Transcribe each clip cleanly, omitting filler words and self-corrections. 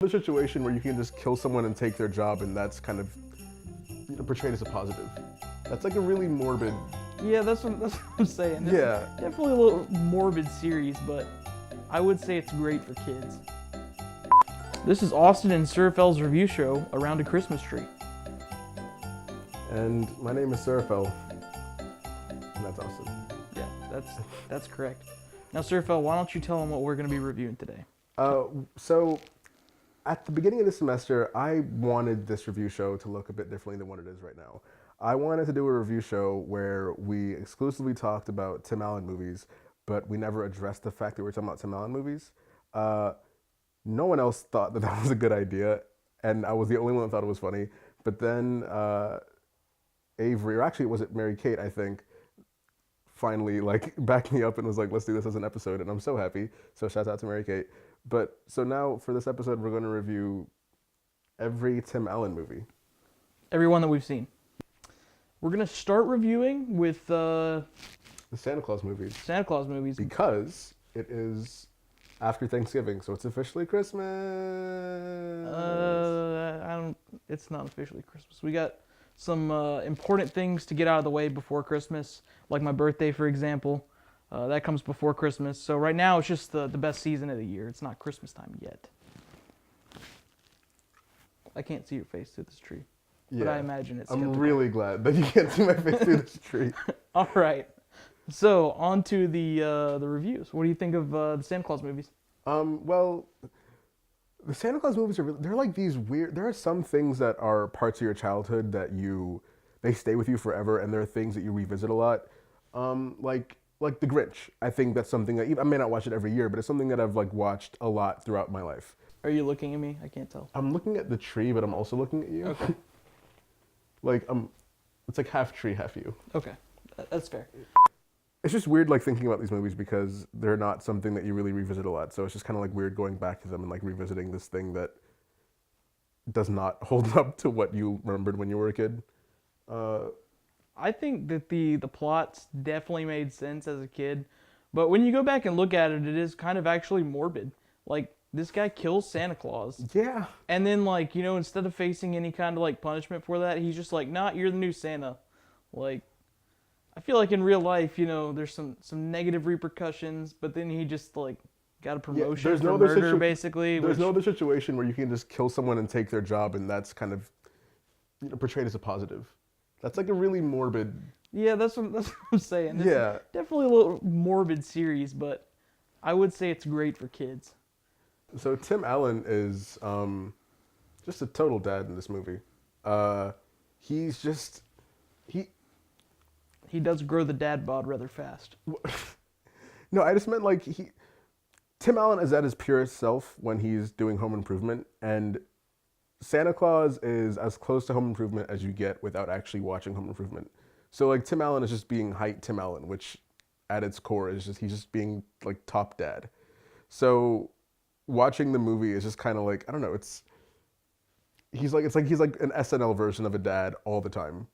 The situation where you can just kill someone and take their job, and that's kind of portrayed as a positive. That's like a really morbid. Yeah, that's what I'm saying. Yeah. Definitely a little morbid series, but I would say it's great for kids. This is Austin and Surafel's review show, Around a Christmas Tree. And my name is Surafel. And that's Austin. Yeah, that's correct. Now, Surafel, why don't you tell them what we're going to be reviewing today? So, at the beginning of the semester, I wanted this review show to look a bit differently than what it is right now. I wanted to do a review show where we exclusively talked about Tim Allen movies, but we never addressed the fact that we were talking about Tim Allen movies. No one else thought that that was a good idea, and I was the only one that thought it was funny. But then Avery, or actually was it Mary Kate, I think, finally backed me up and was like, let's do this as an episode, and I'm so happy. So shout out to Mary Kate. But so now for this episode, we're going to review every Tim Allen movie. Every one that we've seen. We're going to start reviewing with the Santa Claus movies. Santa Claus movies. Because it is after Thanksgiving, so it's officially Christmas. It's not officially Christmas. We got some important things to get out of the way before Christmas, like my birthday, for example. That comes before Christmas. So right now, it's just the best season of the year. It's not Christmas time yet. I can't see your face through this tree. Yeah, but I imagine it's I'm really glad that you can't see my face through this tree. All right. So, on to the reviews. What do you think of the Santa Claus movies? Well, the Santa Claus movies they're like these weird. There are some things that are parts of your childhood that they stay with you forever, and there are things that you revisit a lot. Like The Grinch. I think that's something that I may not watch it every year, but it's something that I've watched a lot throughout my life. Are you looking at me? I can't tell. I'm looking at the tree, but I'm also looking at you. Okay. It's like half tree, half you. Okay, that's fair. It's just weird thinking about these movies because they're not something that you really revisit a lot. So it's just kind of weird going back to them and revisiting this thing that does not hold up to what you remembered when you were a kid. I think that the plots definitely made sense as a kid, but when you go back and look at it, it is kind of actually morbid. This guy kills Santa Claus. Yeah. And then instead of facing any kind of punishment for that, he's just nah, you're the new Santa. I feel in real life, there's some negative repercussions, but then he just got a promotion for murder, basically. There's no other situation where you can just kill someone and take their job, and that's kind of portrayed as a positive. That's a really morbid. Yeah, that's what I'm saying. It's yeah. Definitely a little morbid series, but I would say it's great for kids. So Tim Allen is just a total dad in this movie. He's just He does grow the dad bod rather fast. No, I just meant Tim Allen is at his purest self when he's doing Home Improvement, and Santa Claus is as close to Home Improvement as you get without actually watching Home Improvement. So Tim Allen is just being height Tim Allen, which at its core is he's just being top dad. So watching the movie is just kind of I don't know, he's like an SNL version of a dad all the time.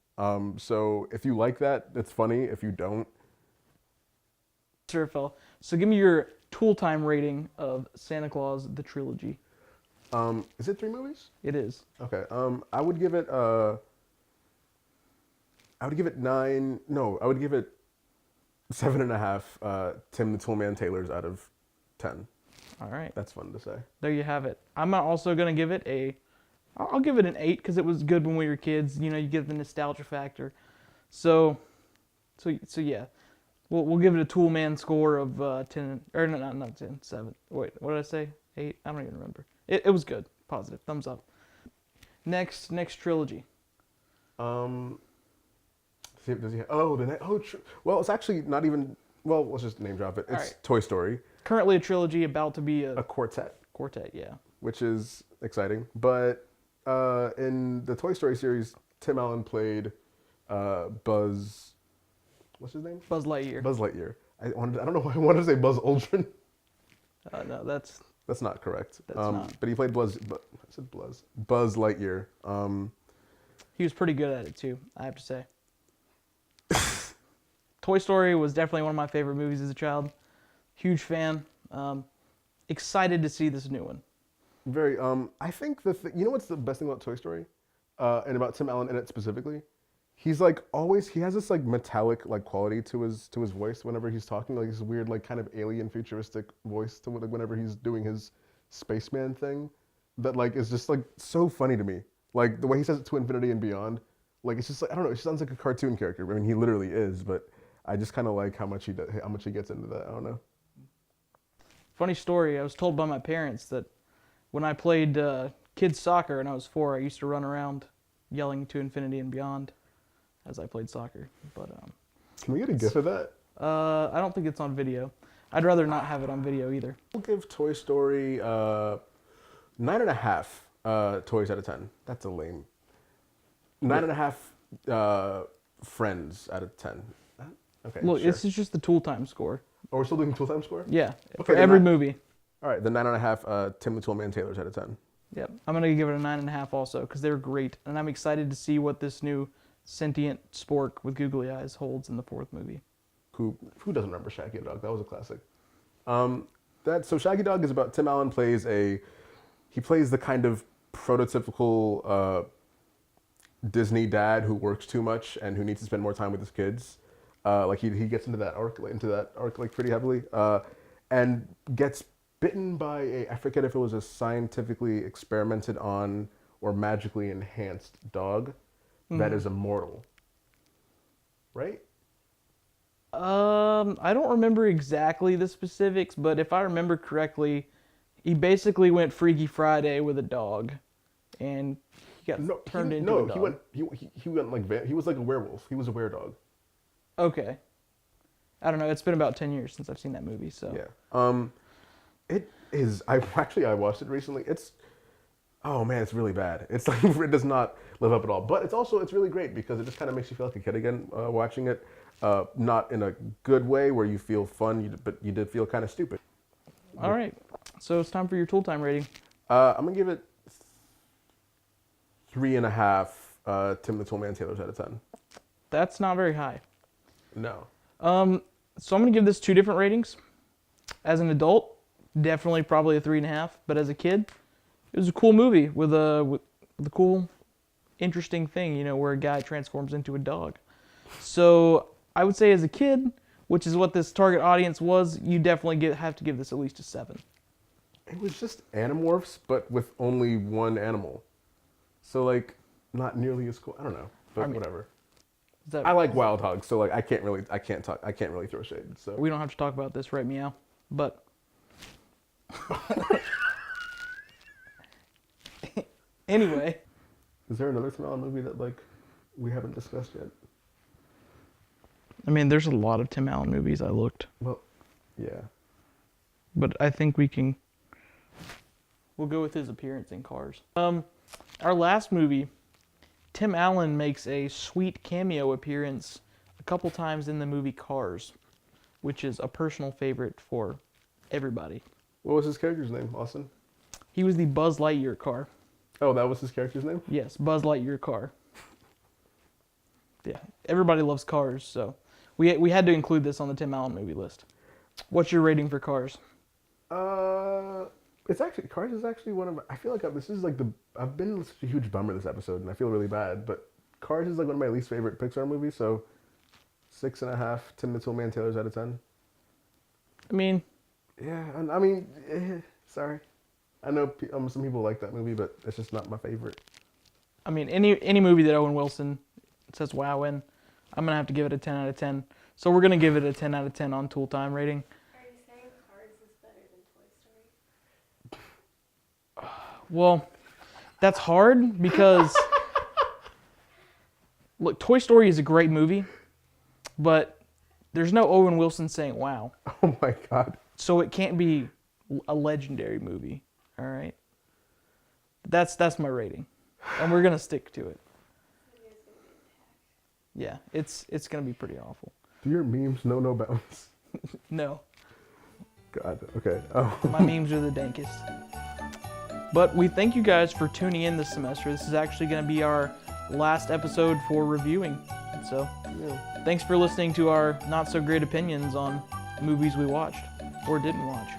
So if you like that, it's funny. If you don't, Surafel. So give me your tool time rating of Santa Claus the trilogy. Is it 3 movies? It is. Okay. I would give it 9. No, I would give it 7.5. Tim the Toolman Taylors out of 10. All right. That's fun to say. There you have it. I'm also gonna give it I'll give it an 8 because it was good when we were kids. You get the nostalgia factor. So yeah, we'll give it a Toolman score of 10, or no, not 10, 7. Wait, what did I say? 8? I don't even remember. It was good. Positive. Thumbs up. Next trilogy. Does he? Well, it's actually not even. Well, let's just name drop it. It's right. Toy Story. Currently a trilogy, about to be a quartet. Quartet, yeah. Which is exciting, but in the Toy Story series, Tim Allen played Buzz. What's his name? Buzz Lightyear. Buzz Lightyear. I don't know why I wanted to say Buzz Aldrin. No, that's not correct. That's not. But he played Buzz Lightyear. He was pretty good at it too, I have to say. Toy Story was definitely one of my favorite movies as a child. Huge fan. Excited to see this new one. Very. I think you know what's the best thing about Toy Story, and about Tim Allen in it specifically, he's like always he has this like metallic like quality to his voice whenever he's talking, like this weird like kind of alien futuristic voice to like whenever he's doing his spaceman thing, that like is just like so funny to me. Like the way he says it to infinity and beyond, like it's just like I don't know, it just sounds like a cartoon character. I mean, he literally is, but I just kind of like how much he gets into that. I don't know. Funny story, I was told by my parents that when I played kids soccer and I was 4, I used to run around yelling to infinity and beyond as I played soccer. But Can we get a gif of that? I don't think it's on video. I'd rather not have it on video either. We'll give Toy Story 9.5 toys out of 10. That's a lame. 9.5 friends out of 10. Okay. Look, sure. this is just the tool time score. Oh, we're still doing tool time score? Yeah, Okay, for every then movie. All right, the 9.5 Tim the Toolman Taylors out of 10. Yep, I'm gonna give it a 9.5 also because they're great, and I'm excited to see what this new sentient spork with googly eyes holds in the 4th movie. Who doesn't remember Shaggy Dog? That was a classic. So Shaggy Dog is about Tim Allen plays the kind of prototypical Disney dad who works too much and who needs to spend more time with his kids. Like he gets into that arc like pretty heavily, and gets bitten by I forget if it was a scientifically experimented on or magically enhanced dog that is immortal. Right? I don't remember exactly the specifics, but if I remember correctly, he basically went Freaky Friday with a dog, and he got turned into a dog. He went like he was like a werewolf. He was a were-dog. Okay. I don't know. It's been about 10 years since I've seen that movie, so. Yeah. It is. I watched it recently. Oh man, it's really bad. It's like it does not live up at all. But it's really great because it just kind of makes you feel like a kid again watching it. Not in a good way where you feel fun, but you did feel kind of stupid. All right. So it's time for your tool time rating. I'm gonna give it 3.5 Tim the Toolman Taylors out of 10. That's not very high. No. So I'm gonna give this 2 different ratings. As an adult, definitely probably a 3.5. But as a kid, it was a cool movie with a cool, interesting thing, you know, where a guy transforms into a dog. So I would say as a kid, which is what this target audience was, you definitely have to give this at least a 7. It was just Animorphs, but with only one animal. So like, not nearly as cool. I don't know, but whatever. I like Wild Hogs, so like I can't really throw shade. So we don't have to talk about this, right, Meow? But anyway, is there another Tim Allen movie that like we haven't discussed yet? I mean, there's a lot of Tim Allen movies. I looked. Well, yeah. But I think we'll go with his appearance in Cars. Our last movie, Tim Allen makes a sweet cameo appearance a couple times in the movie Cars, which is a personal favorite for everybody. What was his character's name, Austin? He was the Buzz Lightyear car. Oh, that was his character's name? Yes, Buzz Lightyear car. Yeah, everybody loves Cars, so we had to include this on the Tim Allen movie list. What's your rating for Cars? Cars is actually one of I feel like I've been such a huge bummer this episode and I feel really bad, but Cars is like one of my least favorite Pixar movies, so 6.5 Tim the Toolman Taylors out of 10. I mean, yeah, sorry. I know some people like that movie, but it's just not my favorite. I mean, any movie that Owen Wilson says wow in, I'm going to have to give it a 10 out of 10. So we're going to give it a 10 out of 10 on Tool Time rating. Are you saying Cars is better than Toy Story? Well, that's hard because, look, Toy Story is a great movie, but there's no Owen Wilson saying wow. Oh my God. So it can't be a legendary movie, all right? That's my rating, and we're going to stick to it. Yeah, it's going to be pretty awful. Do your memes know no bounds? No. God, okay. Oh. My memes are the dankest. But we thank you guys for tuning in this semester. This is actually going to be our last episode for reviewing. So, Yeah. thanks for listening to our not so great opinions on movies we watched or didn't watch.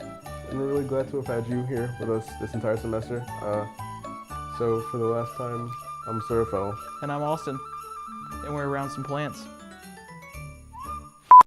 and we're really glad to have had you here with us this entire semester. So for the last time, I'm Surafel. And I'm Austin, and we're around some plants.